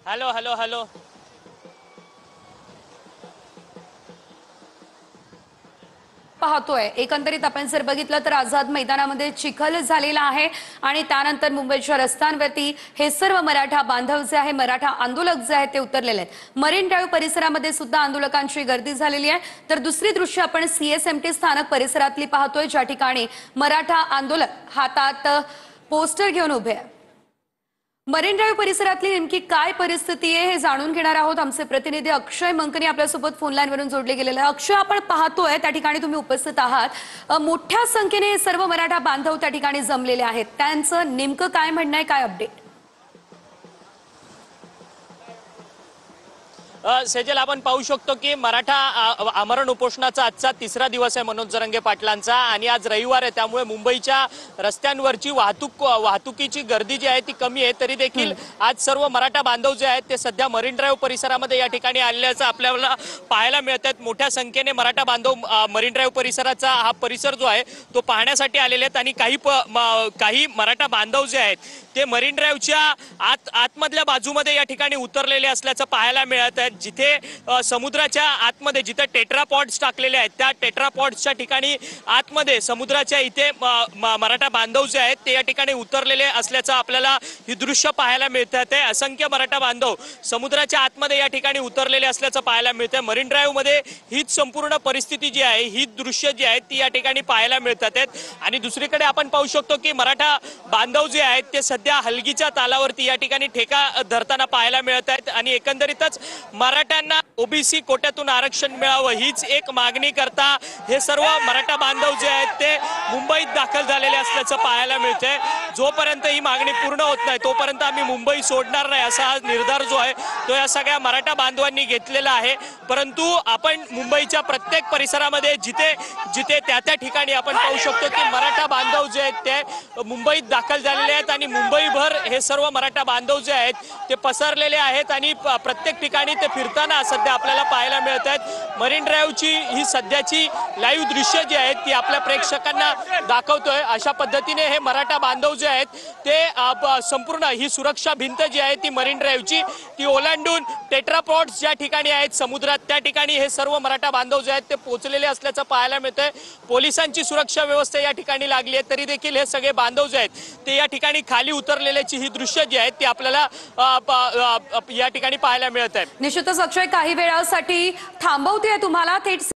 Hello hello hello पाहतोय एकंदरीत आपण जर बघितलं तर आझाद मैदानामध्ये चिखल झालेला आहे आणि त्यानंतर मुंबईच्या रस्त्यांवरती हे सर्व मराठा बांधव जे आहे मराठा आंदोलक जे आहेत ते उतरलेले आहेत। मरीन ड्राईव्ह परिसरामध्ये सुद्धा आंदोलकांची गर्दी झालेली आहे। तर दुसरी दृश्य आपण सीएसएमटी स्थानक परिसरातली पाहतोय ज्या ठिकाणी मराठा आंदोलक हातात पोस्टर घेऊन उभे आहेत। मरीन ड्राईव्ह परिसरातली नेमकी काय परिस्थिती आहे हे जाणून घेणार आहोत। आमचे प्रतिनिधी अक्षय मंकनी आपल्यासोबत फोन लाईन वरून जोडले गेलेले आहे। अक्षय, आपण पाहतोय त्या ठिकाणी तुम्ही उपस्थित आहात, मोठ्या संख्येने सर्व मराठा बांधव त्या ठिकाणी जमलेले आहेत, त्यांचं नेमकं काय म्हणणं आहे, काय अपडेट? सेजल, आपण पाहू शकतो की मराठा आमरण उपोषणाचा आजचा तिसरा दिवस आहे मनोज जरांगे पाटलांचा आणि आज रविवार आहे, त्यामुळे मुंबईच्या रस्त्यांवरची वाहतुकीची गर्दी जी आहे ती कमी आहे। तरी देखील आज सर्व मराठा बांधव जे आहेत ते सध्या मरीन ड्राईव्ह परिसरामध्ये या ठिकाणी आलेल्याचं आपल्याला पाहायला मिळत आहेत। मोठ्या संख्येने मराठा बांधव मरीन ड्राईव्ह परिसराचा हा परिसर जो आहे तो पाहण्यासाठी आलेले आहेत आणि काही मराठा बांधव जे आहेत ते मरीन ड्राईव्हच्या आतमधल्या बाजूमध्ये या ठिकाणी उतरलेले असल्याचं पाहायला मिळत आहे। जिथे समुद्राच्या आतमध्ये जिथे टेट्रापॉड्स टाकलेले आहेत त्या टेट्रापॉड्सच्या ठिकाणी आतमध्ये समुद्राच्या इथे मराठा बांधव जे आहेत ते या ठिकाणी उतरलेले असल्याचं आपल्याला ही दृश्य पाहायला मिळतात। असंख्य मराठा बांधव समुद्राच्या आतमध्ये या ठिकाणी उतरलेले असल्याचं पाहायला मिळतंय। मरीन ड्राईव्ह मध्ये हीच संपूर्ण परिस्थिती जी आहे, ही दृश्य जी आहेत ती या ठिकाणी पाहायला मिळतात। आणि दुसरीकडे आपण पाहू शकतो की मराठा बांधव जे आहेत ते सध्या हलगीच्या तालावरती या ठिकाणी ठेका धरताना पाहायला मिळत आहेत आणि एकंदरीतच मराठ्यांना ओबीसी कोट्यातून आरक्षण मिळावं हीच एक मागणी करता हे सर्व मराठा बांधव जे आहेत ते मुंबईत दाखल झालेले असल्याचं पाहायला मिळतंय। जोपर्यंत ही मागणी पूर्ण होत नाही तोपर्यंत आम्ही मुंबई सोडणार नाही असा हा निर्धार जो आहे तो या सगळ्या मराठा बांधवांनी घेतलेला आहे। परंतु आपण मुंबईच्या प्रत्येक परिसरामध्ये जिथे जिथे त्या ठिकाणी आपण पाहू शकतो की मराठा बांधव जे आहेत ते मुंबईत दाखल झालेले आहेत आणि मुंबईभर हे सर्व मराठा बांधव जे आहेत ते पसरलेले आहेत आणि प्रत्येक ठिकाणी ते फिरताना सध्या आपल्याला पाहायला मिळत आहेत। मरीन ड्राईव्हची ही सध्याची लाईव्ह दृश्य जी आहेत ती आपल्या प्रेक्षकांना दाखवतोय। अशा पद्धतीने हे मराठा बांधव जे आहेत ते संपूर्ण ही सुरक्षा भिंत जी आहे ती मरीन ड्राईव्हची ती ओलांडून टेट्रापॉड्स ज्या ठिकाणी आहेत समुद्रात त्या ठिकाणी हे सर्व मराठा बांधव जे आहेत ते पोहोचलेले असल्याचं पाहायला मिळतंय। पोलिसांची सुरक्षा व्यवस्था या ठिकाणी लागली आहे, तरी देखील हे सगळे बांधव जे आहेत ते या ठिकाणी खाली उतरलेल्याची ही दृश्य जी आहेत ती आपल्याला या ठिकाणी पाहायला मिळत आहे। निश्चितच अक्षय, काही वेळासाठी थांबवते तुम्हाला थेट